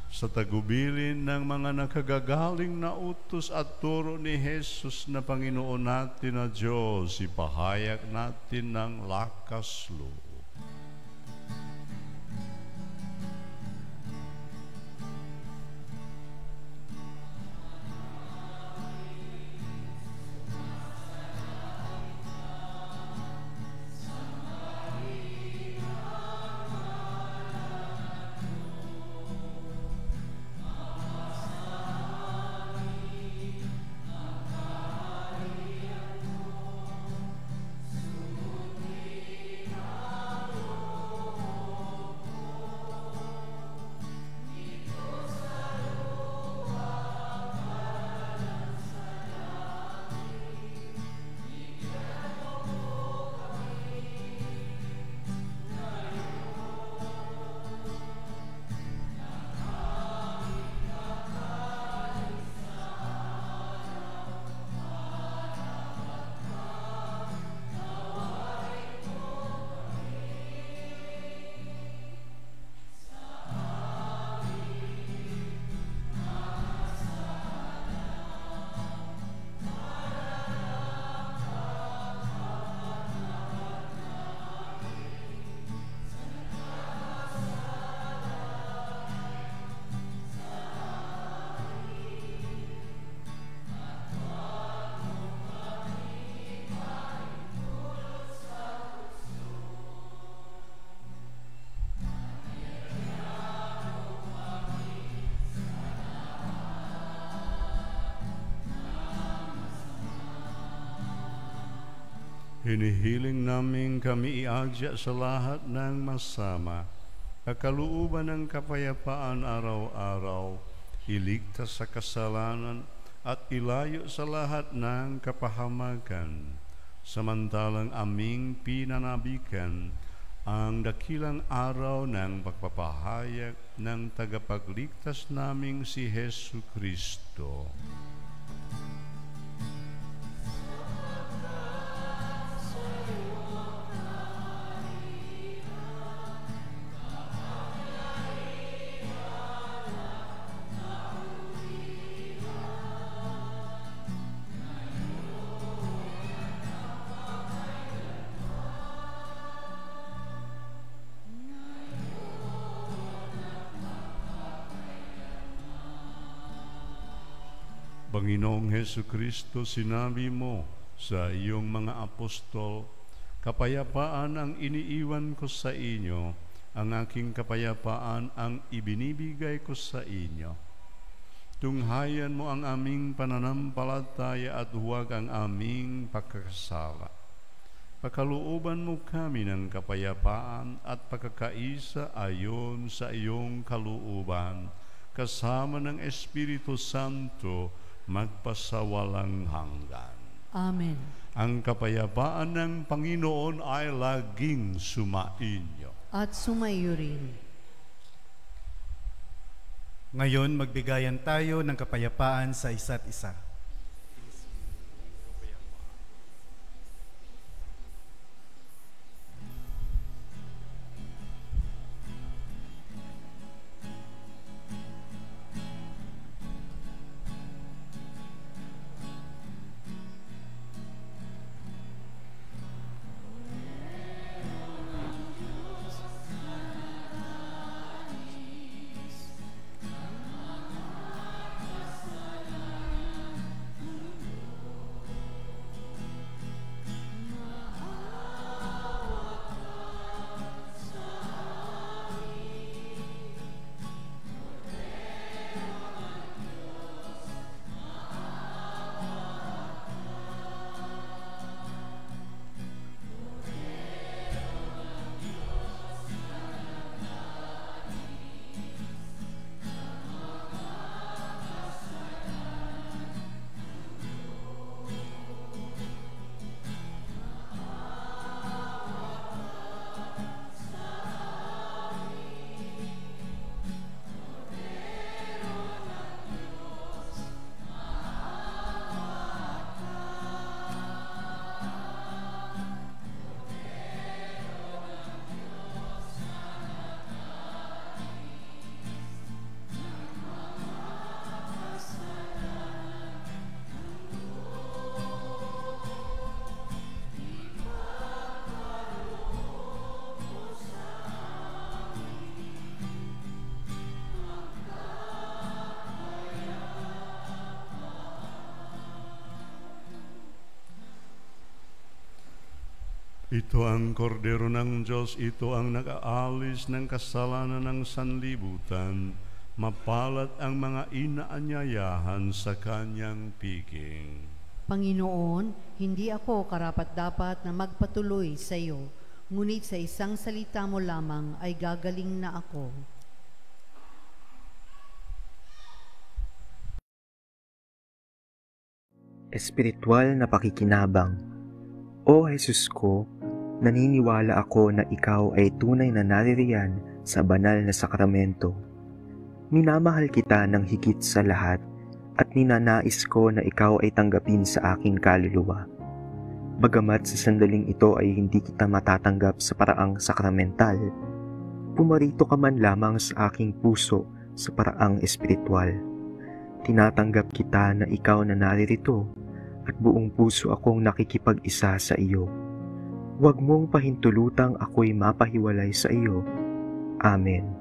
Sa tagubilin ng mga nakagagaling na utos at turo ni Jesus na Panginoon natin na Diyos, ipahayag natin ng lakas loob. Hinihiling namin kami iagya sa lahat ng masama, kakalooban ng kapayapaan araw-araw, iligtas sa kasalanan at ilayo sa lahat ng kapahamakan, samantalang aming pinanabikan ang dakilang araw ng pagpapahayag ng tagapagligtas naming si Hesu Kristo. Panginoong Hesu Kristo, sinabi mo sa iyong mga apostol, kapayapaan ang iniiwan ko sa inyo, ang aking kapayapaan ang ibinibigay ko sa inyo. Tunghayan mo ang aming pananampalataya at huwag ang aming pagkakasala. Pakalooban mo kami ng kapayapaan at pagkakaisa ayon sa iyong kalooban, kasama ng Espiritu Santo, magpasawalang hanggan. Amen. Ang kapayapaan ng Panginoon ay laging sumainyo. At sumayo rin. Ngayon, magbigayan tayo ng kapayapaan sa isa't isa. Ito ang kordero ng Diyos, ito ang nag-aalis ng kasalanan ng sanlibutan. Mapalad ang mga inaanyayahan sa kanyang piging. Panginoon, hindi ako karapat-dapat na magpatuloy sa iyo, ngunit sa isang salita mo lamang ay gagaling na ako. Espiritual na pakikinabang. O Jesus ko, naniniwala ako na ikaw ay tunay na naririyan sa banal na sakramento. Minamahal kita ng higit sa lahat at ninanais ko na ikaw ay tanggapin sa aking kaluluwa. Bagamat sa sandaling ito ay hindi kita matatanggap sa paraang sakramental, pumarito ka man lamang sa aking puso sa paraang espiritual. Tinatanggap kita na ikaw na naririto at buong puso akong nakikipag-isa sa iyo. Huwag mong pahintulutang ako'y mapahiwalay sa iyo. Amen.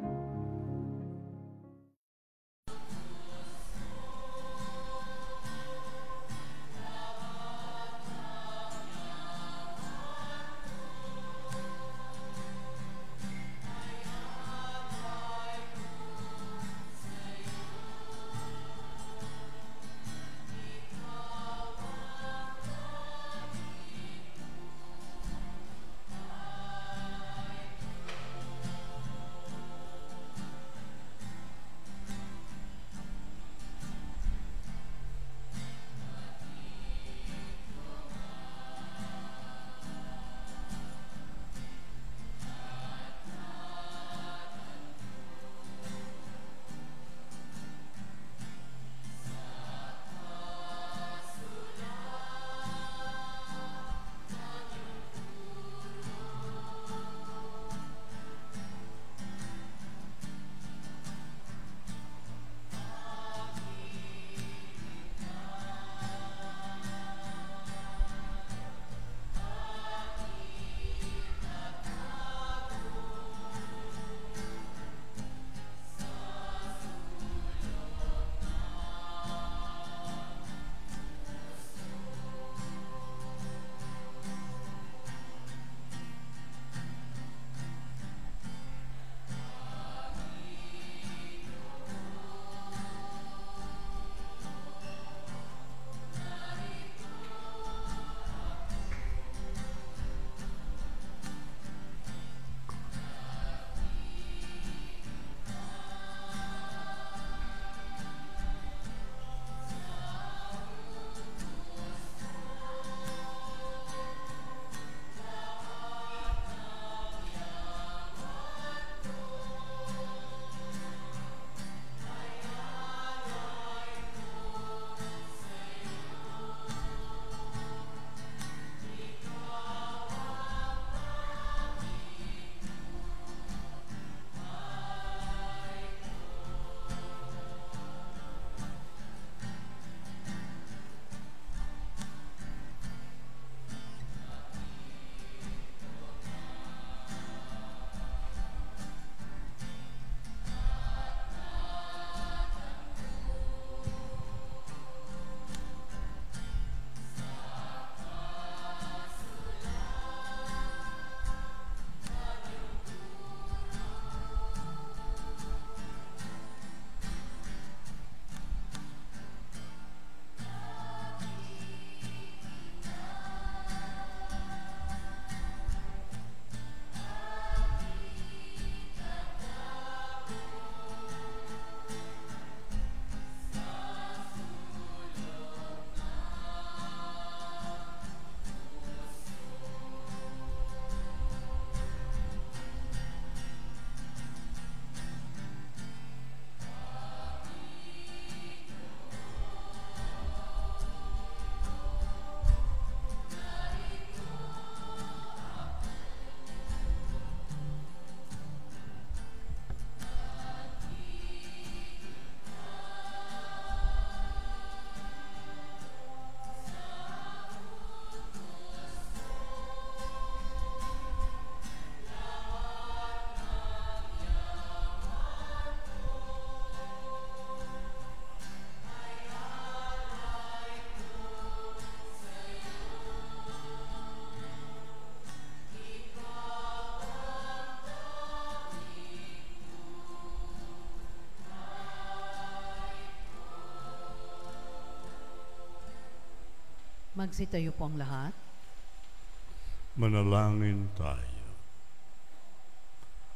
Magsitayo po ang lahat. Manalangin tayo.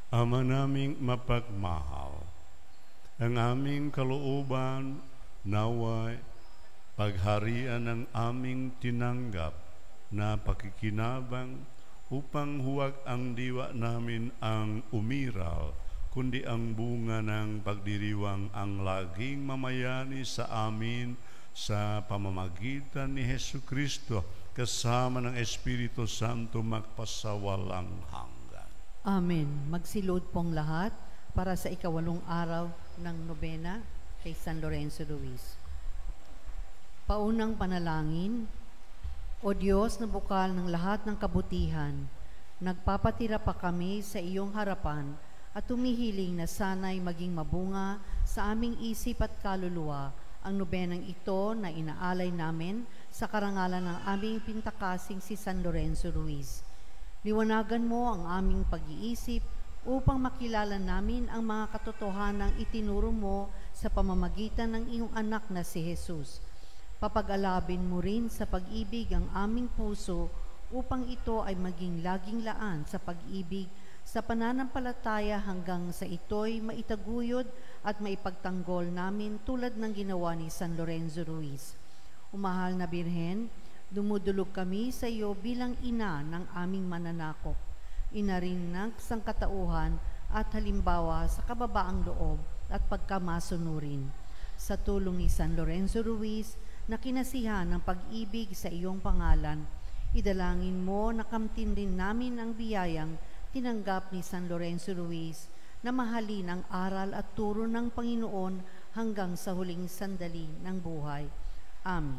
Ama naming mapagmahal, ang aming kalooban naway pagharian ng aming tinanggap na pakikinabang upang huwag ang diwa namin ang umiral, kundi ang bunga ng pagdiriwang ang laging mamayani sa amin sa pamamagitan ni Hesukristo kasama ng Espiritu Santo magpasawalang hanggan. Amen. Magsilod pong lahat para sa ikawalong araw ng nobena kay San Lorenzo Ruiz. Paunang panalangin. O Diyos na bukal ng lahat ng kabutihan, nagpapatira pa kami sa iyong harapan at tumihiling na sana'y maging mabunga sa aming isip at kaluluwa ang nobenang ito na inaalay namin sa karangalan ng aming pintakasing si San Lorenzo Ruiz. Liwanagan mo ang aming pag-iisip upang makilala namin ang mga katotohanang itinuro mo sa pamamagitan ng iyong anak na si Jesus. Papag-alabin mo rin sa pag-ibig ang aming puso upang ito ay maging laging laan sa pag-ibig sa pananampalataya hanggang sa ito'y maitaguyod at maipagtanggol namin tulad ng ginawa ni San Lorenzo Ruiz. Umahal na Birhen, dumudulog kami sa iyo bilang ina ng aming mananakop, ina rin ng sangkatauhan at halimbawa sa kababaang loob at pagkamasunurin. Sa tulong ni San Lorenzo Ruiz, na kinasihan ng pag-ibig sa iyong pangalan, idalangin mo na kamtin rin namin ang biyayang tinanggap ni San Lorenzo Ruiz na mahalin ang aral at turo ng Panginoon hanggang sa huling sandali ng buhay. Amen.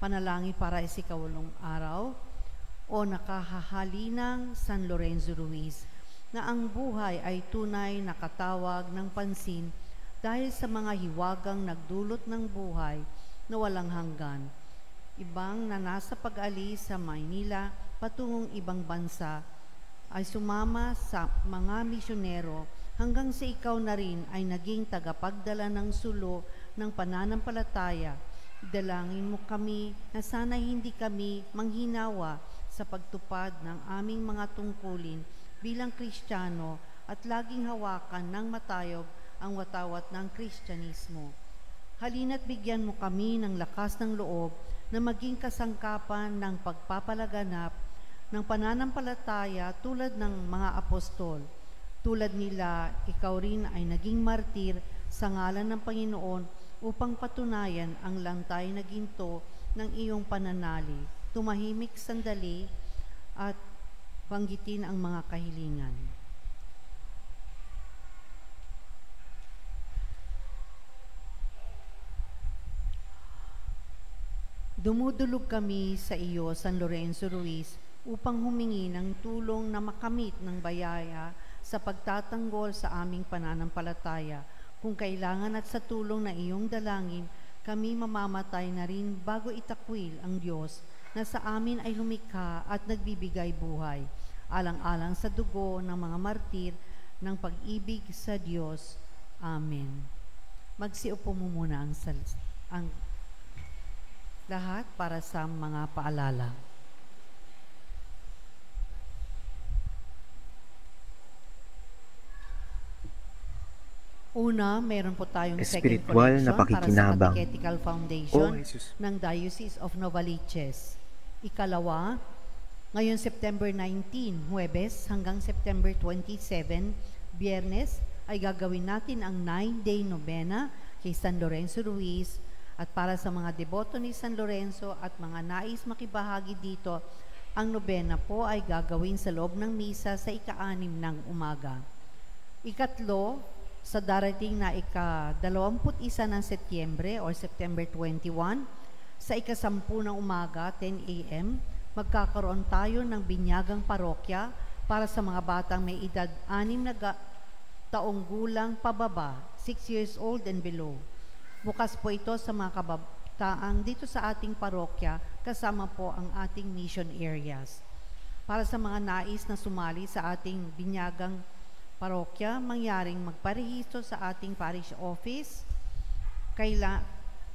Panalangin para sa ikawalong araw. O nakahahalinang San Lorenzo Ruiz, na ang buhay ay tunay na katawag ng pansin dahil sa mga hiwagang nagdulot ng buhay na walang hanggan. Ibang na nasa pag-alis sa Maynila patungong ibang bansa ay sumama sa mga misyonero hanggang sa ikaw na rin ay naging tagapagdala ng sulo ng pananampalataya. Dalangin mo kami na sana hindi kami manghinawa sa pagtupad ng aming mga tungkulin bilang Kristiyano at laging hawakan ng matayog ang watawat ng Kristyanismo. Halina't bigyan mo kami ng lakas ng loob na maging kasangkapan ng pagpapalaganap ng pananampalataya tulad ng mga apostol. Tulad nila, ikaw rin ay naging martir sa ngalan ng Panginoon upang patunayan ang lantay na ginto ng iyong pananali. Tumahimik sandali at banggitin ang mga kahilingan. Dumudulog kami sa iyo, San Lorenzo Ruiz, upang humingi ng tulong na makamit ng bayaya sa pagtatanggol sa aming pananampalataya. Kung kailangan at sa tulong na iyong dalangin, kami mamamatay na rin bago itakwil ang Diyos na sa amin ay lumikha at nagbibigay buhay, alang-alang sa dugo ng mga martir ng pag-ibig sa Diyos. Amen. Magsiupo mo muna ang lahat para sa mga paalala. Una, meron po tayong second Espiritual collection na para sa pakikinabang. Catechetical Foundation O Jesus. ng Diocese of Novaliches. Ikalawa, ngayon September 19, Huwebes hanggang September 27, Biyernes, ay gagawin natin ang 9-day novena kay San Lorenzo Ruiz. At para sa mga deboto ni San Lorenzo at mga nais makibahagi dito, ang nobena po ay gagawin sa loob ng misa sa ika-6 ng umaga. Ikatlo, sa darating na ika-21 ng Setyembre or September 21, sa ika-10 ng umaga, 10 a.m., magkakaroon tayo ng binyagang parokya para sa mga batang may edad 6 na taong gulang pababa, 6 years old and below. Bukas po ito sa mga kabataang dito sa ating parokya, kasama po ang ating mission areas. Para sa mga nais na sumali sa ating binyagang parokya, mangyaring magparehistro sa ating parish office.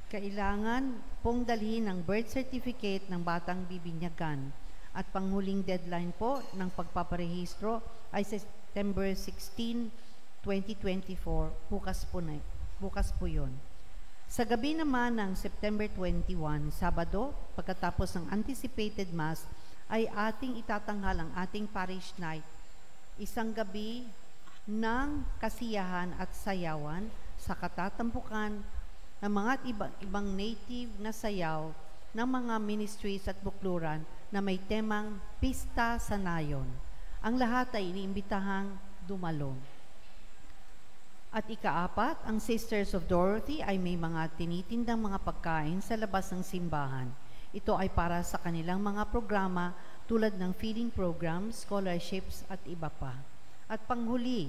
Kailangan pong dalhin ang birth certificate ng batang bibinyagan. At panghuling deadline po ng pagpaparehistro ay September 16, 2024. Bukas po yun. Sa gabi naman ng September 21, Sabado, pagkatapos ng anticipated Mass, ay ating itatanghal ang ating parish night. Isang gabi ng kasiyahan at sayawan sa katatampukan ng mga ibang native na sayaw ng mga ministries at bukluran na may temang Pista sa Nayon. Ang lahat ay iniimbitahang dumalo. At ikaapat, ang Sisters of Dorothy ay may mga tinitindang mga pagkain sa labas ng simbahan. Ito ay para sa kanilang mga programa tulad ng feeding programs, scholarships at iba pa. At panghuli,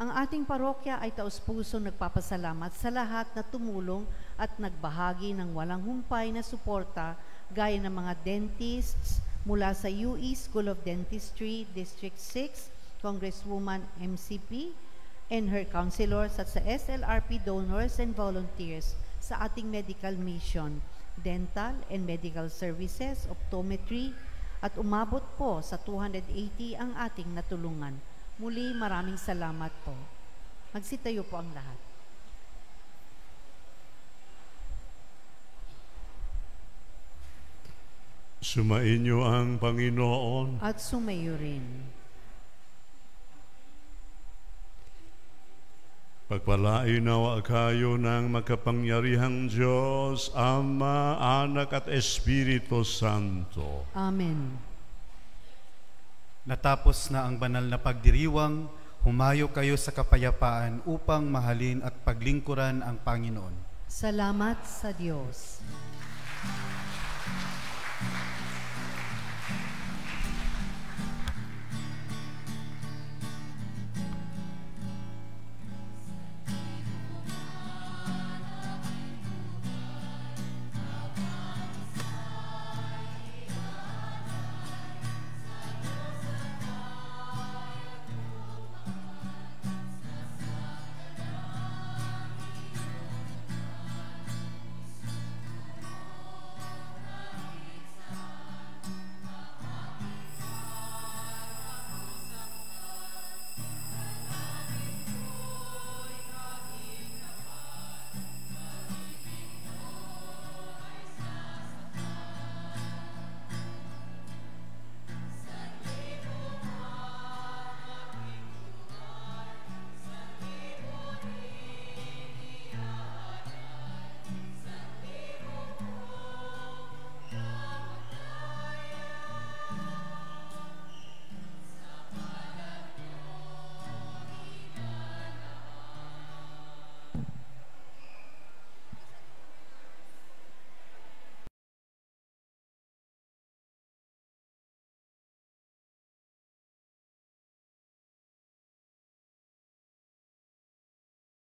ang ating parokya ay taus-puso nagpapasalamat sa lahat na tumulong at nagbahagi ng walang humpay na suporta gaya ng mga dentists mula sa UE School of Dentistry, District 6, Congresswoman MCP, and her counselors at sa SLRP donors and volunteers sa ating medical mission, dental and medical services, optometry, at umabot po sa 280 ang ating natulungan. Muli, maraming salamat po. Magsitayo po ang lahat. Sumainyo ang Panginoon. At sumayo rin. Pagpalain nawa kayo ng makapangyarihang Diyos, Ama, Anak at Espiritu Santo. Amen. Natapos na ang banal na pagdiriwang, humayo kayo sa kapayapaan upang mahalin at paglingkuran ang Panginoon. Salamat sa Diyos.